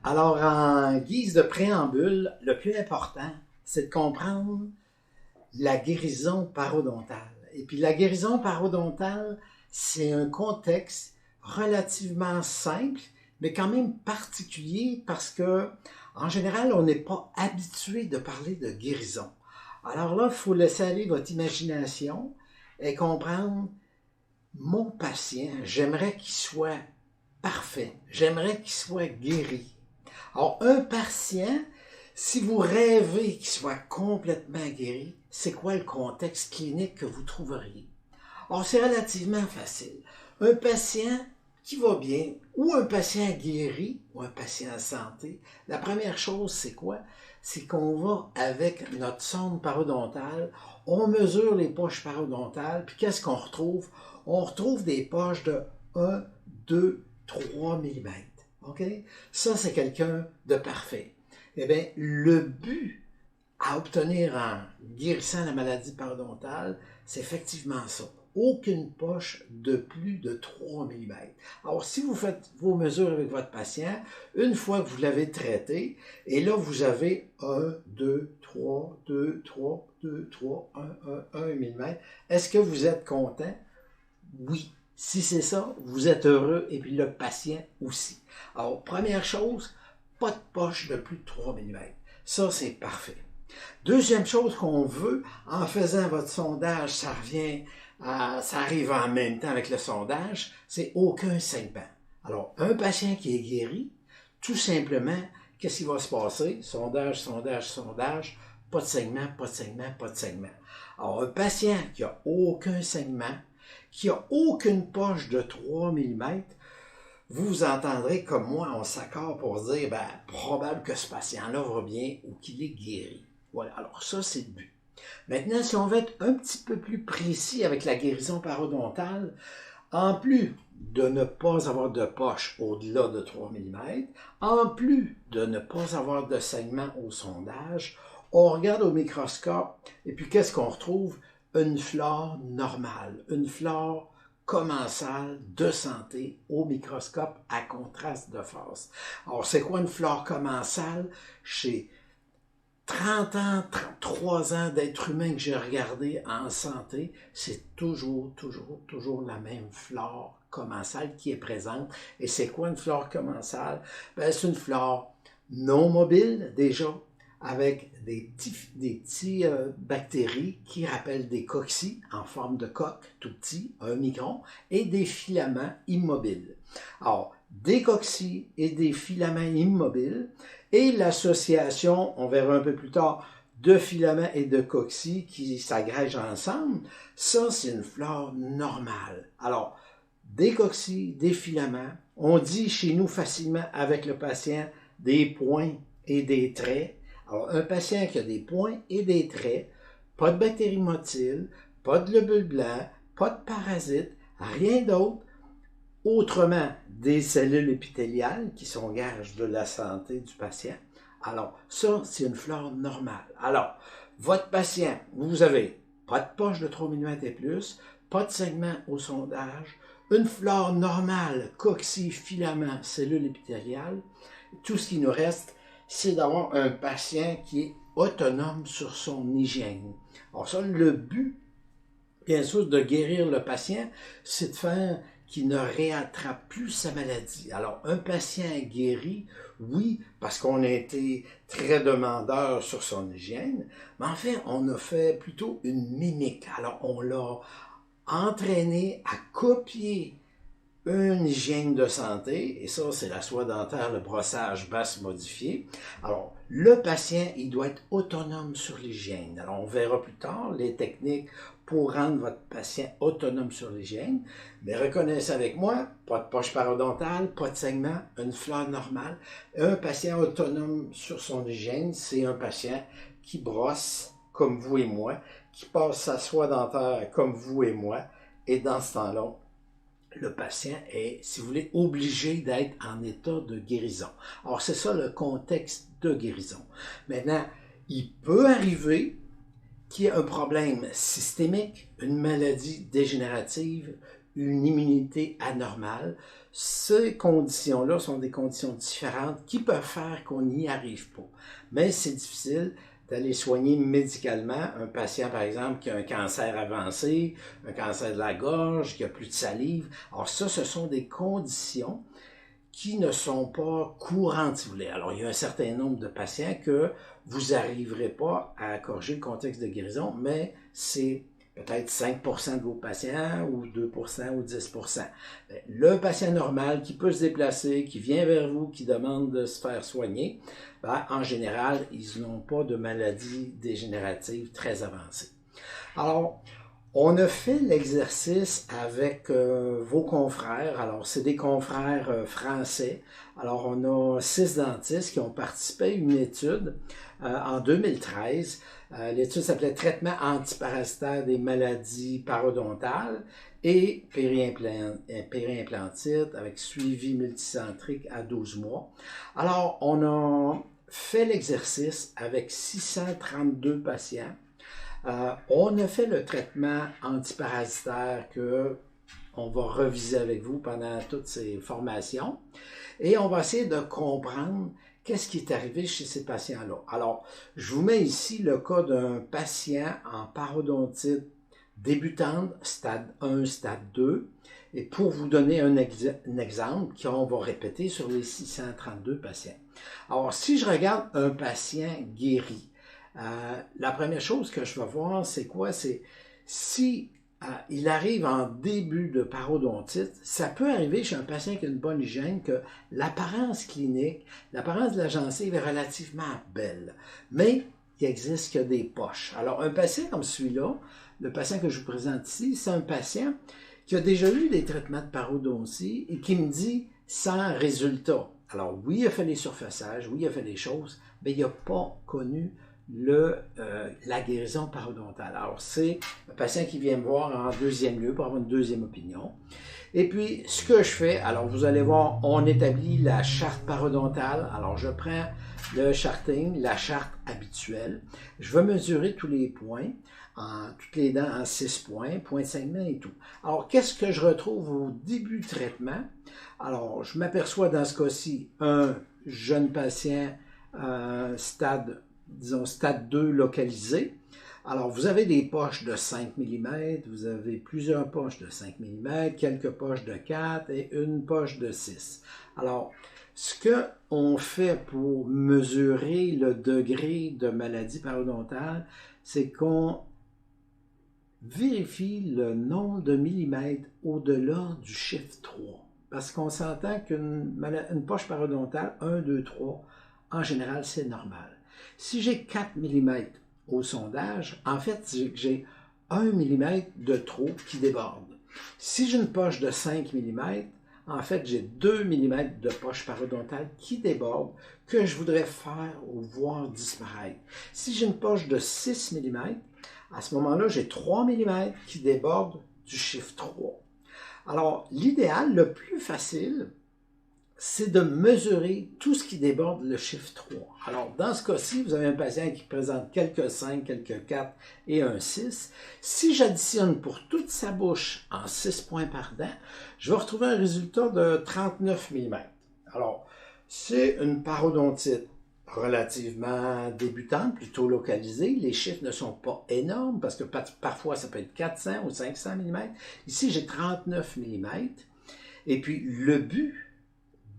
Alors, en guise de préambule, le plus important, c'est de comprendre la guérison parodontale. Et puis la guérison parodontale, c'est un contexte relativement simple, mais quand même particulier parce que, en général, on n'est pas habitué de parler de guérison. Alors là, il faut laisser aller votre imagination et comprendre, mon patient, j'aimerais qu'il soit parfait, j'aimerais qu'il soit guéri. Alors, un patient, si vous rêvez qu'il soit complètement guéri, c'est quoi le contexte clinique que vous trouveriez? Alors, c'est relativement facile. Un patient qui va bien, ou un patient guéri, ou un patient en santé, la première chose, c'est quoi? C'est qu'on va avec notre sonde parodontale, on mesure les poches parodontales, puis qu'est-ce qu'on retrouve? On retrouve des poches de 1, 2, 3 mm. OK? Ça, c'est quelqu'un de parfait. Eh bien, le but à obtenir en guérissant la maladie parodontale, c'est effectivement ça. Aucune poche de plus de 3 mm. Alors, si vous faites vos mesures avec votre patient, une fois que vous l'avez traité, et là, vous avez 1, 2, 3, 2, 3, 2, 3, 1 mm, est-ce que vous êtes content? Oui. Si c'est ça, vous êtes heureux et puis le patient aussi. Alors, première chose, pas de poche de plus de 3 mm. Ça, c'est parfait. Deuxième chose qu'on veut, en faisant votre sondage, ça arrive en même temps avec le sondage, c'est aucun saignement. Alors, un patient qui est guéri, tout simplement, qu'est-ce qui va se passer? Sondage, sondage, sondage, pas de saignement, pas de saignement, pas de saignement. Alors, un patient qui n'a aucun saignement, qui n'a aucune poche de 3 mm, vous entendrez comme moi, on s'accorde pour dire, probable que ce patient-là va bien ou qu'il est guéri. Voilà, alors ça, c'est le but. Maintenant, si on veut être un petit peu plus précis avec la guérison parodontale, en plus de ne pas avoir de poche au-delà de 3 mm, en plus de ne pas avoir de saignement au sondage, on regarde au microscope et puis qu'est-ce qu'on retrouve? Une flore normale, une flore commensale de santé au microscope à contraste de phase. Alors, c'est quoi une flore commensale? Chez 30 ans, 33 ans d'être humain que j'ai regardé en santé, c'est toujours la même flore commensale qui est présente. Et c'est quoi une flore commensale? C'est une flore non mobile déjà, avec des petits bactéries qui rappellent des coccis en forme de coque, tout petit, 1 micron, et des filaments immobiles. Alors, des coccis et des filaments immobiles, et l'association, on verra un peu plus tard, de filaments et de coccis qui s'agrègent ensemble, ça, c'est une flore normale. Alors, des coccis, des filaments, on dit chez nous facilement avec le patient des points et des traits. Alors, un patient qui a des points et des traits, pas de bactéries motiles, pas de globules blancs, pas de parasites, rien d'autre, autrement des cellules épithéliales qui sont gages de la santé du patient. Alors, ça, c'est une flore normale. Alors, votre patient, vous avez pas de poche de 3 mm et plus, pas de segment au sondage, une flore normale, cocci, filaments, cellules épithéliales. Tout ce qui nous reste, c'est d'avoir un patient qui est autonome sur son hygiène. Alors ça, le but, bien sûr, de guérir le patient, c'est de faire qu'il ne réattrape plus sa maladie. Alors, un patient guéri, oui, parce qu'on a été très demandeur sur son hygiène, mais en fait, on a fait plutôt une mimique. Alors, on l'a entraîné à copier une hygiène de santé, et ça, c'est la soie dentaire, le brossage basse modifié. Alors, le patient, il doit être autonome sur l'hygiène. Alors, on verra plus tard les techniques pour rendre votre patient autonome sur l'hygiène. Mais reconnaissez avec moi, pas de poche parodontale, pas de saignement, une flore normale. Un patient autonome sur son hygiène, c'est un patient qui brosse comme vous et moi, qui passe sa soie dentaire comme vous et moi, et dans ce temps-là, le patient est, si vous voulez, obligé d'être en état de guérison. Alors, c'est ça le contexte de guérison. Maintenant, il peut arriver qu'il y ait un problème systémique, une maladie dégénérative, une immunité anormale. Ces conditions-là sont des conditions différentes qui peuvent faire qu'on n'y arrive pas. Mais c'est difficile d'aller soigner médicalement un patient, par exemple, qui a un cancer avancé, un cancer de la gorge, qui a plus de salive. Alors ça, ce sont des conditions qui ne sont pas courantes, si vous voulez. Alors, il y a un certain nombre de patients que vous n'arriverez pas à corriger le contexte de guérison, mais c'est peut-être 5% de vos patients, ou 2%, ou 10%. Le patient normal qui peut se déplacer, qui vient vers vous, qui demande de se faire soigner, en général, ils n'ont pas de maladie dégénérative très avancée. Alors, on a fait l'exercice avec vos confrères. Alors, c'est des confrères français. Alors, on a 6 dentistes qui ont participé à une étude en 2013. L'étude s'appelait Traitement antiparasitaire des maladies parodontales et périimplantite avec suivi multicentrique à 12 mois. Alors, on a fait l'exercice avec 632 patients. On a fait le traitement antiparasitaire que on va reviser avec vous pendant toutes ces formations et on va essayer de comprendre qu'est-ce qui est arrivé chez ces patients-là. Alors, je vous mets ici le cas d'un patient en parodontite débutante, stade 1, stade 2, et pour vous donner un exemple qu'on va répéter sur les 632 patients. Alors, si je regarde un patient guéri, la première chose que je vais voir, c'est quoi? C'est si il arrive en début de parodontite, ça peut arriver chez un patient qui a une bonne hygiène que l'apparence clinique, l'apparence de la gencive est relativement belle, mais il existe que des poches. Alors, un patient comme celui-là, le patient que je vous présente ici, c'est un patient qui a déjà eu des traitements de parodontie et qui me dit sans résultat. Alors, oui, il a fait les surfaçages, oui, il a fait des choses, mais il n'a pas connu la guérison parodontale. Alors, c'est un patient qui vient me voir en deuxième lieu pour avoir une deuxième opinion. Et puis, ce que je fais, alors vous allez voir, on établit la charte parodontale. Alors, je prends le charting, la charte habituelle. Je vais mesurer tous les points, toutes les dents en 6 points, point de segment et tout. Alors, qu'est-ce que je retrouve au début du traitement? Alors, je m'aperçois dans ce cas-ci, un jeune patient stade 2 localisé. Alors, vous avez des poches de 5 mm, vous avez plusieurs poches de 5 mm, quelques poches de 4 et une poche de 6. Alors, ce qu'on fait pour mesurer le degré de maladie parodontale, c'est qu'on vérifie le nombre de millimètres au-delà du chiffre 3. Parce qu'on s'entend qu'une poche parodontale, 1, 2, 3, en général, c'est normal. Si j'ai 4 mm au sondage, en fait, j'ai 1 mm de trop qui déborde. Si j'ai une poche de 5 mm, en fait, j'ai 2 mm de poche parodontale qui déborde que je voudrais faire ou voir disparaître. Si j'ai une poche de 6 mm, à ce moment-là, j'ai 3 mm qui débordent du chiffre 3. Alors, l'idéal, le plus facile, c'est de mesurer tout ce qui déborde le chiffre 3. Alors, dans ce cas-ci, vous avez un patient qui présente quelques 5, quelques 4 et un 6. Si j'additionne pour toute sa bouche en 6 points par dent, je vais retrouver un résultat de 39 mm. Alors, c'est une parodontite relativement débutante, plutôt localisée. Les chiffres ne sont pas énormes parce que parfois ça peut être 400 ou 500 mm. Ici, j'ai 39 mm. Et puis, le but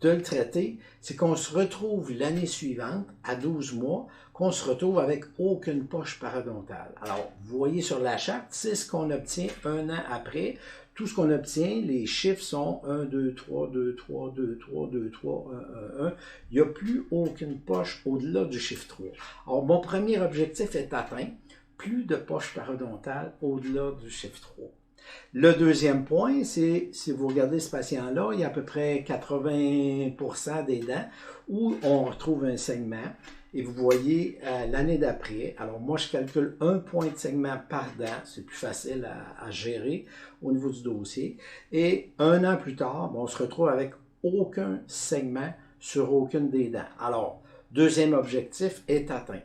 de le traiter, c'est qu'on se retrouve l'année suivante, à 12 mois, qu'on se retrouve avec aucune poche parodontale. Alors, vous voyez sur la charte, c'est ce qu'on obtient un an après. Tout ce qu'on obtient, les chiffres sont 1, 2, 3, 2, 3, 2, 3, 2, 3, 1, 1, 1. Il n'y a plus aucune poche au-delà du chiffre 3. Alors, mon premier objectif est atteint. Plus de poches parodontales au-delà du chiffre 3. Le deuxième point, c'est, si vous regardez ce patient-là, il y a à peu près 80% des dents où on retrouve un segment. Et vous voyez l'année d'après, alors moi je calcule un point de segment par dent, c'est plus facile à gérer au niveau du dossier. Et un an plus tard, on se retrouve avec aucun segment sur aucune des dents. Alors, deuxième objectif est atteint.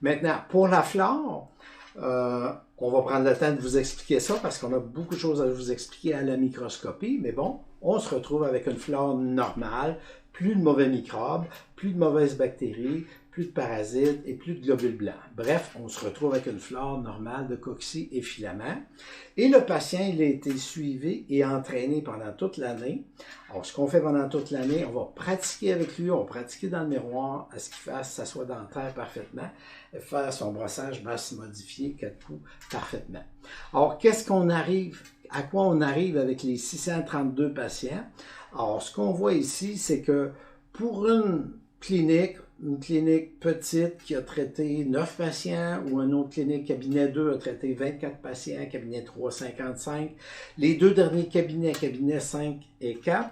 Maintenant, pour la flore, On va prendre le temps de vous expliquer ça parce qu'on a beaucoup de choses à vous expliquer à la microscopie, mais bon, on se retrouve avec une flore normale, plus de mauvais microbes, plus de mauvaises bactéries, plus de parasites et plus de globules blancs. Bref, on se retrouve avec une flore normale de cocci et filaments. Et le patient, il a été suivi et entraîné pendant toute l'année. Alors, ce qu'on fait pendant toute l'année, on va pratiquer avec lui, on va pratiquer dans le miroir à ce qu'il fasse s'asseoir dentaire parfaitement, faire son brossage basse modifié 4 coups parfaitement. Alors, à quoi on arrive avec les 632 patients? Alors, ce qu'on voit ici, c'est que pour une clinique petite qui a traité 9 patients ou une autre clinique, cabinet 2, a traité 24 patients, cabinet 3, 55. Les deux derniers cabinets, cabinet 5 et 4,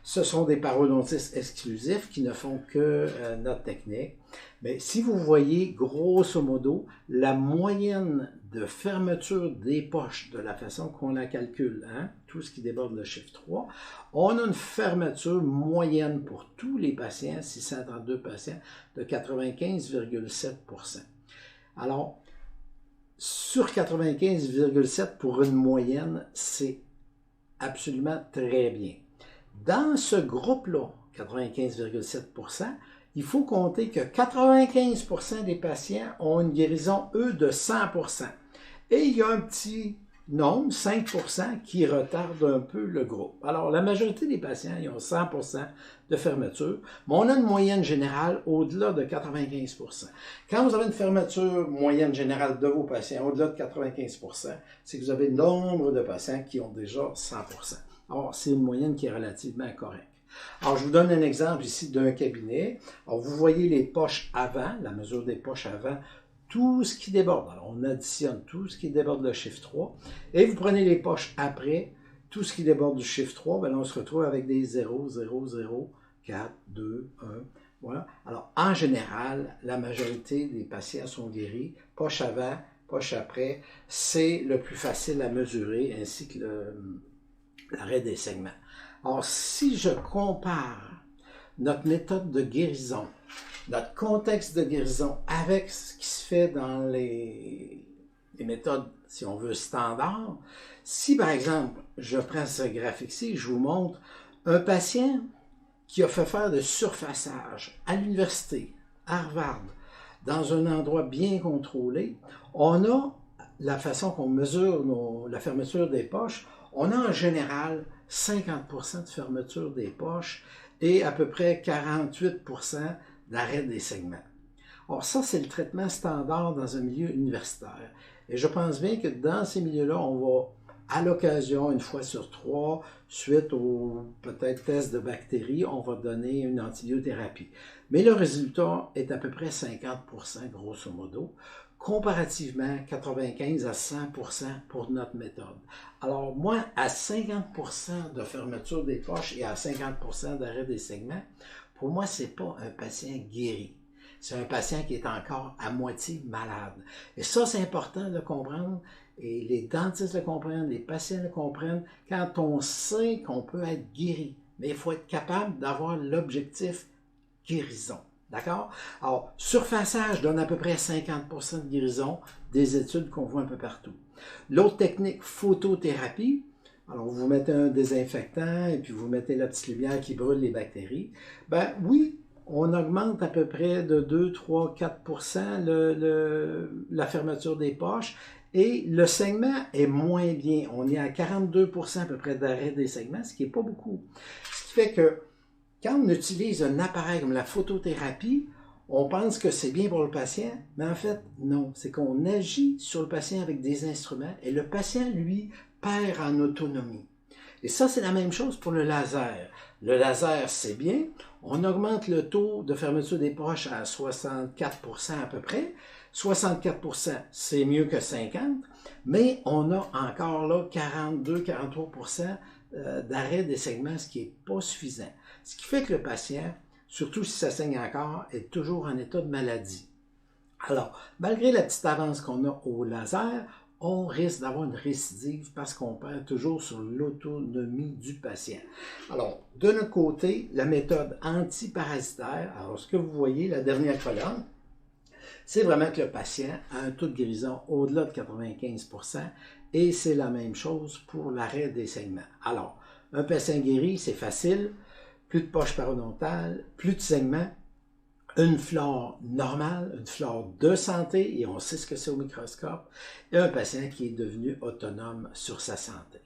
ce sont des parodontistes exclusifs qui ne font que notre technique. Mais si vous voyez, grosso modo, la moyenne de fermeture des poches de la façon qu'on la calcule, tout ce qui déborde le chiffre 3, on a une fermeture moyenne pour tous les patients, 632 patients, de 95,7 %. Alors, sur 95,7 pour une moyenne, c'est absolument très bien. Dans ce groupe-là, 95,7 %, il faut compter que 95 % des patients ont une guérison, eux, de 100 %. Et il y a un petit nombre, 5 % qui retarde un peu le groupe. Alors, la majorité des patients, ils ont 100 % de fermeture, mais on a une moyenne générale au-delà de 95 %. Quand vous avez une fermeture moyenne générale de vos patients au-delà de 95 %, c'est que vous avez le nombre de patients qui ont déjà 100 %. Alors, c'est une moyenne qui est relativement correcte. Alors, je vous donne un exemple ici d'un cabinet. Alors, vous voyez les poches avant, la mesure des poches avant, tout ce qui déborde. Alors, on additionne tout ce qui déborde le chiffre 3. Et vous prenez les poches après, tout ce qui déborde du chiffre 3, bien là, on se retrouve avec des 0, 0, 0, 4, 2, 1. Voilà. Alors, en général, la majorité des patients sont guéris. Poche avant, poche après, c'est le plus facile à mesurer, ainsi que l'arrêt des segments. Alors, si je compare notre méthode de guérison, notre contexte de guérison avec ce qui se fait dans les méthodes, si on veut, standards, si par exemple, je prends ce graphique-ci, je vous montre un patient qui a fait faire de surfaçage à l'université, Harvard, dans un endroit bien contrôlé, on a la façon qu'on mesure la fermeture des poches, on a en général 50 % de fermeture des poches et à peu près 48 % d'arrêt des segments. Or, ça, c'est le traitement standard dans un milieu universitaire. Et je pense bien que dans ces milieux-là, on va, à l'occasion, une fois sur 3, suite au peut-être test de bactéries, on va donner une antibiothérapie. Mais le résultat est à peu près 50 % grosso modo, comparativement 95 à 100 % pour notre méthode. Alors moi, à 50 % de fermeture des poches et à 50 % d'arrêt des segments, pour moi, ce n'est pas un patient guéri. C'est un patient qui est encore à moitié malade. Et ça, c'est important de le comprendre. Et les dentistes le comprennent, les patients le comprennent, quand on sait qu'on peut être guéri. Mais il faut être capable d'avoir l'objectif guérison. D'accord? Alors, surfaçage donne à peu près 50 % de guérison des études qu'on voit un peu partout. L'autre technique, photothérapie. Alors, vous mettez un désinfectant et puis vous mettez la petite lumière qui brûle les bactéries. Ben oui, on augmente à peu près de 2, 3, 4 % la fermeture des poches. Et le segment est moins bien. On est à 42 % à peu près d'arrêt des segments, ce qui n'est pas beaucoup. Ce qui fait que quand on utilise un appareil comme la photothérapie, on pense que c'est bien pour le patient, mais en fait, non. C'est qu'on agit sur le patient avec des instruments et le patient, lui, perd en autonomie. Et ça, c'est la même chose pour le laser. Le laser, c'est bien. On augmente le taux de fermeture des poches à 64 % à peu près. 64 %, c'est mieux que 50, mais on a encore là 42-43 % d'arrêt des segments, ce qui n'est pas suffisant. Ce qui fait que le patient, surtout si ça saigne encore, est toujours en état de maladie. Alors, malgré la petite avance qu'on a au laser, on risque d'avoir une récidive parce qu'on perd toujours sur l'autonomie du patient. Alors, de notre côté, la méthode antiparasitaire, alors ce que vous voyez, la dernière colonne, c'est vraiment que le patient a un taux de guérison au-delà de 95%, et c'est la même chose pour l'arrêt des saignements. Alors, un patient guéri, c'est facile, plus de poche parodontale, plus de saignements, une flore normale, une flore de santé, et on sait ce que c'est au microscope, et un patient qui est devenu autonome sur sa santé.